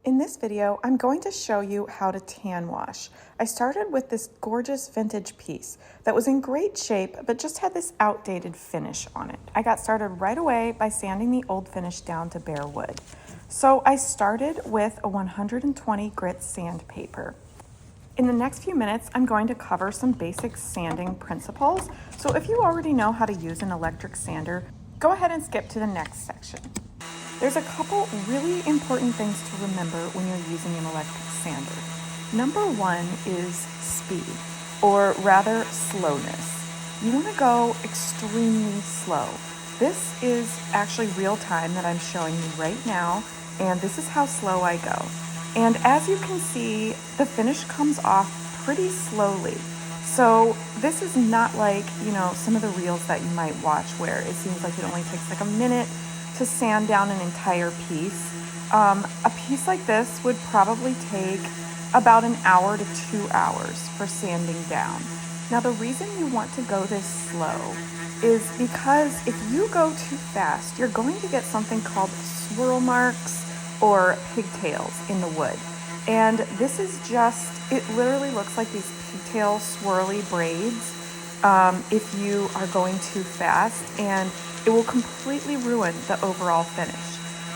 In this video, I'm going to show you how to tan wash. I started with this gorgeous vintage piece that was in great shape, but just had this outdated finish on it. I got started right away by sanding the old finish down to bare wood. So I started with a 120 grit sandpaper. In the next few minutes, I'm going to cover some basic sanding principles. So if you already know how to use an electric sander, go ahead and skip to the next section. There's a couple really important things to remember when you're using an electric sander. Number one is speed, or rather slowness. You want to go extremely slow. This is actually real time that I'm showing you right now, and this is how slow I go. And as you can see, the finish comes off pretty slowly. So this is not like, some of the reels that you might watch where it seems like it only takes like a minute to sand down an entire piece. A piece like this would probably take about an hour to 2 hours for sanding down. Now the reason you want to go this slow is because if you go too fast, you're going to get something called swirl marks or pigtails in the wood. And this is it literally looks like these pigtail swirly braids if you are going too fast, and it will completely ruin the overall finish.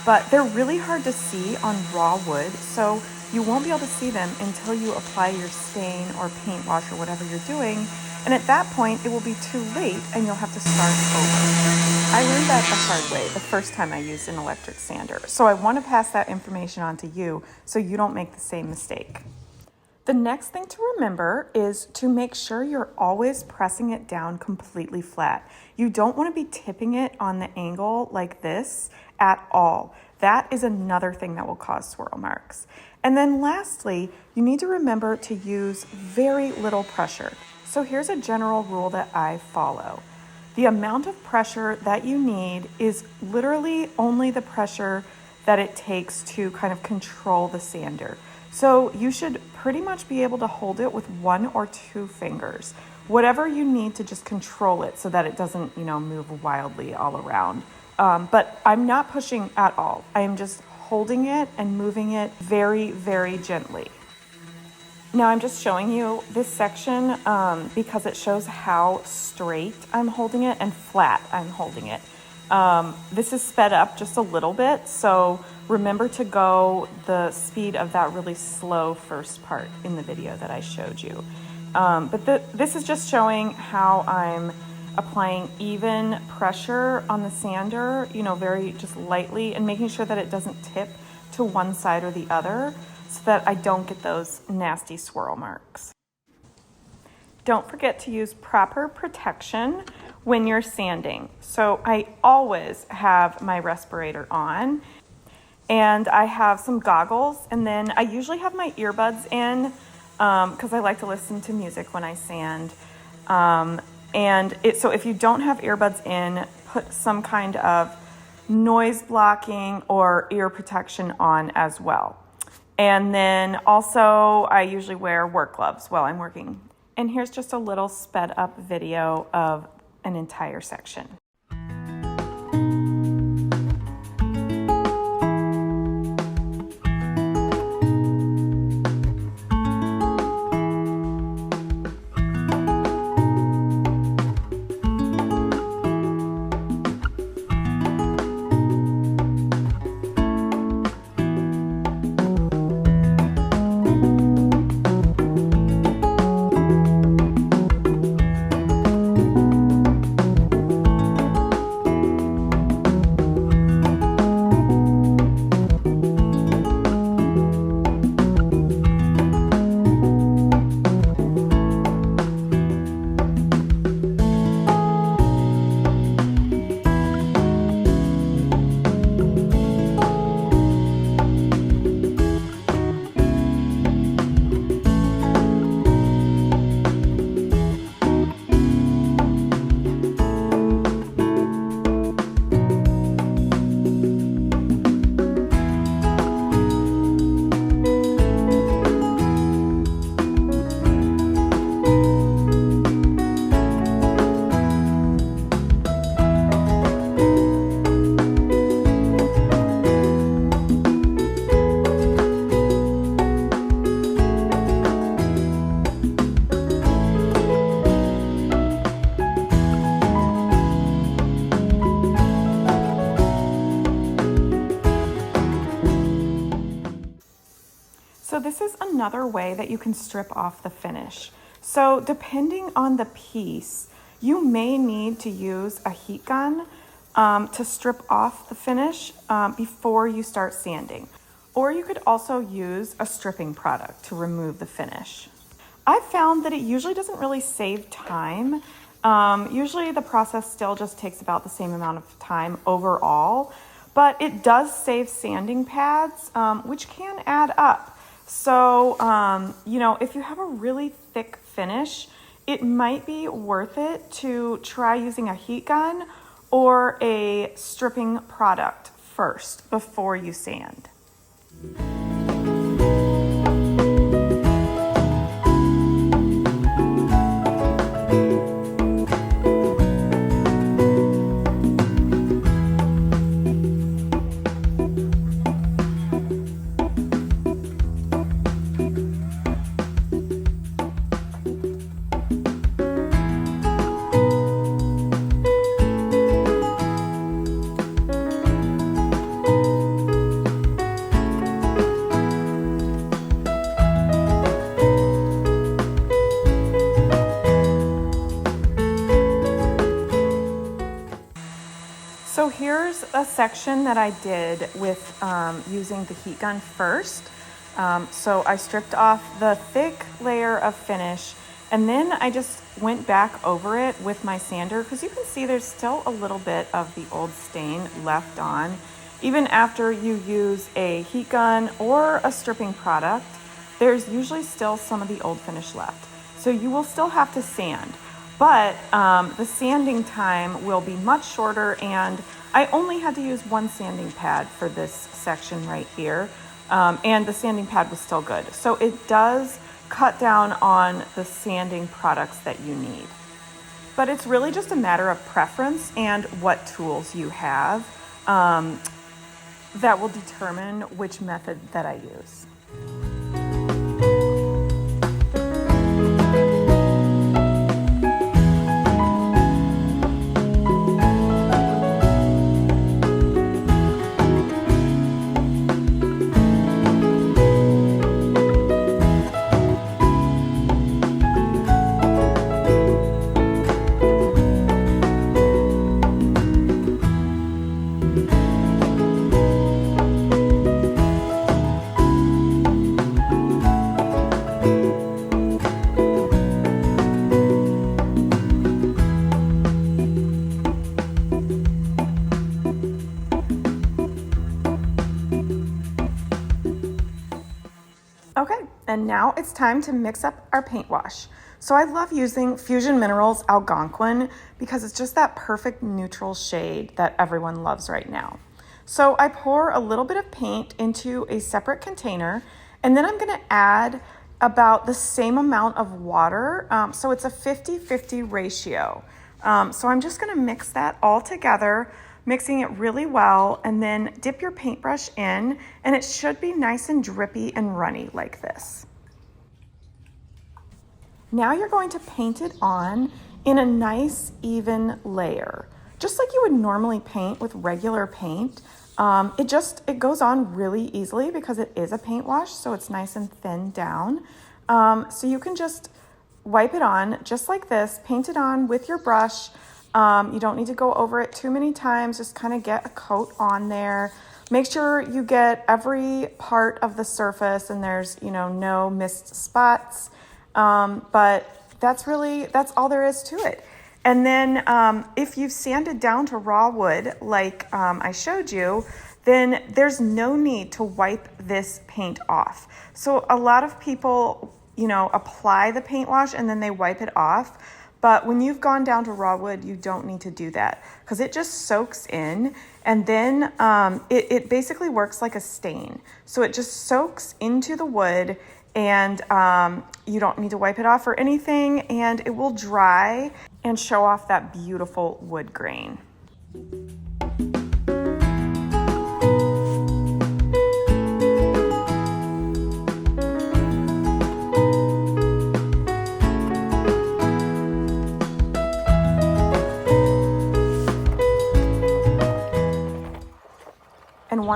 But they're really hard to see on raw wood, so you won't be able to see them until you apply your stain or paint wash or whatever you're doing. And at that point, it will be too late and you'll have to start over. I learned that the hard way the first time I used an electric sander. So I want to pass that information on to you so you don't make the same mistake. The next thing to remember is to make sure you're always pressing it down completely flat. You don't want to be tipping it on the angle like this at all. That is another thing that will cause swirl marks. And then lastly, you need to remember to use very little pressure. So here's a general rule that I follow. The amount of pressure that you need is literally only the pressure that it takes to kind of control the sander. So you should pretty much be able to hold it with 1 or 2 fingers, whatever you need to just control it so that it doesn't, move wildly all around. But I'm not pushing at all. I am just holding it and moving it very, very gently. Now I'm just showing you this section because it shows how straight I'm holding it and flat I'm holding it. This is sped up just a little bit, so remember to go the speed of that really slow first part in the video that I showed you. This is just showing how I'm applying even pressure on the sander, very just lightly, and making sure that it doesn't tip to one side or the other so that I don't get those nasty swirl marks. Don't forget to use proper protection when you're sanding. So I always have my respirator on, and I have some goggles, and then I usually have my earbuds in because I like to listen to music when I sand. So if you don't have earbuds in, put some kind of noise blocking or ear protection on as well. And then also I usually wear work gloves while I'm working. And here's just a little sped up video of an entire section. So this is another way that you can strip off the finish. So depending on the piece, you may need to use a heat gun to strip off the finish before you start sanding. Or you could also use a stripping product to remove the finish. I've found that it usually doesn't really save time. Usually the process still just takes about the same amount of time overall, but it does save sanding pads, which can add up. So, if you have a really thick finish, it might be worth it to try using a heat gun or a stripping product first before you sand. So here's a section that I did with using the heat gun first. So I stripped off the thick layer of finish, and then I just went back over it with my sander, because you can see there's still a little bit of the old stain left on. Even after you use a heat gun or a stripping product, there's usually still some of the old finish left. So you will still have to sand. But the sanding time will be much shorter, and I only had to use one sanding pad for this section right here, and the sanding pad was still good. So it does cut down on the sanding products that you need. But it's really just a matter of preference and what tools you have that will determine which method that I use. Okay, and now it's time to mix up our paint wash. So I love using Fusion Minerals Algonquin because it's just that perfect neutral shade that everyone loves right now. So I pour a little bit of paint into a separate container, and then I'm gonna add about the same amount of water. So it's a 50-50 ratio. So I'm just gonna mix that all together, mixing it really well, and then dip your paintbrush in, and it should be nice and drippy and runny like this. Now you're going to paint it on in a nice even layer, just like you would normally paint with regular paint. It goes on really easily because it is a paint wash, so it's nice and thin down. So you can just wipe it on just like this, paint it on with your brush. You don't need to go over it too many times, just kind of get a coat on there. Make sure you get every part of the surface and there's, no missed spots. But that's all there is to it. And then if you've sanded down to raw wood, like I showed you, then there's no need to wipe this paint off. So a lot of people, apply the paint wash and then they wipe it off. But when you've gone down to raw wood, you don't need to do that because it just soaks in, and then it basically works like a stain. So it just soaks into the wood, and you don't need to wipe it off or anything, and it will dry and show off that beautiful wood grain.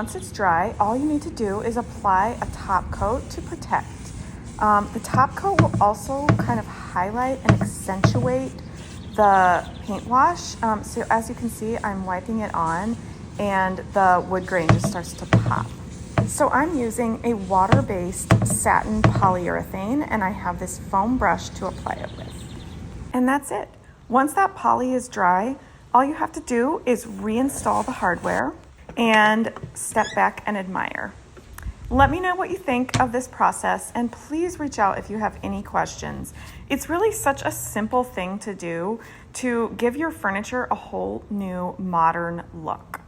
once it's dry, all you need to do is apply a top coat to protect. The top coat will also kind of highlight and accentuate the paint wash. So as you can see, I'm wiping it on and the wood grain just starts to pop. So I'm using a water-based satin polyurethane, and I have this foam brush to apply it with. And that's it. Once that poly is dry, all you have to do is reinstall the hardware and step back and admire. Let me know what you think of this process, and please reach out if you have any questions. It's really such a simple thing to do to give your furniture a whole new modern look.